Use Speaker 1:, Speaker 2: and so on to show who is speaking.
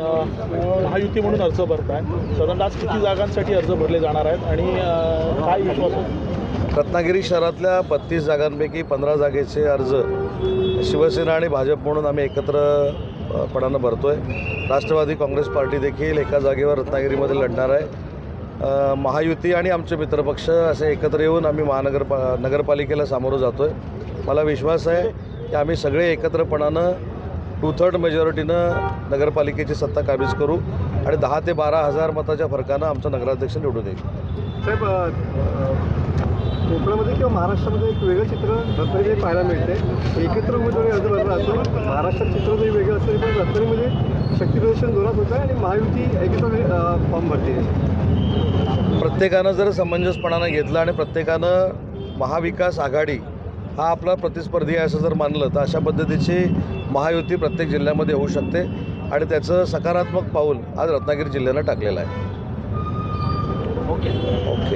Speaker 1: महायुती म्हणून अर्ज भरताय, साधारणतः आज किती जागांसाठी अर्ज भरले जाणार आहेत आणि काय विश्वास आहे?
Speaker 2: रत्नागिरी शहरातल्या 32 जागांपैकी 15 जागेचे अर्ज शिवसेना आणि भाजप म्हणून आम्ही एकत्रपणानं भरतो आहे. राष्ट्रवादी काँग्रेस पार्टी देखील एका जागेवर रत्नागिरीमध्ये लढणार आहे. महायुती आणि आमचे मित्रपक्ष असे एकत्र येऊन आम्ही नगरपालिकेला सामोरं जातो आहे. मला विश्वास आहे की आम्ही सगळे एकत्रपणानं 2/3 मेजॉरिटीनं नगरपालिकेची सत्ता काबीज करू आणि 10 ते 12 हजार मताच्या फरकानं आमचा नगराध्यक्ष निवडून येईल.
Speaker 3: साहेब, कोकणामध्ये किंवा महाराष्ट्रामध्ये एक वेगळं चित्र रत्नागिरी पाहायला मिळते. एकत्र उमेदवारी अर्ज भरला जातो. महाराष्ट्रात चित्र जरी वेगळं असलं पण रत्नागिरीमध्ये शक्तीप्रदर्शन जोरात होतं आहे आणि महायुती एकत्र फॉर्म भरते.
Speaker 2: प्रत्येकानं जर समंजसपणानं घेतलं आणि प्रत्येकानं महाविकास आघाडी हा आपला प्रतिस्पर्धी आहे असं जर मानलं तर अशा पद्धतीची महायुती प्रत्येक जिल्ह्यामध्ये होऊ शकते आणि त्याचं सकारात्मक पाऊल आज रत्नागिरी जिल्ह्यानं टाकलेलं आहे.
Speaker 1: ओके.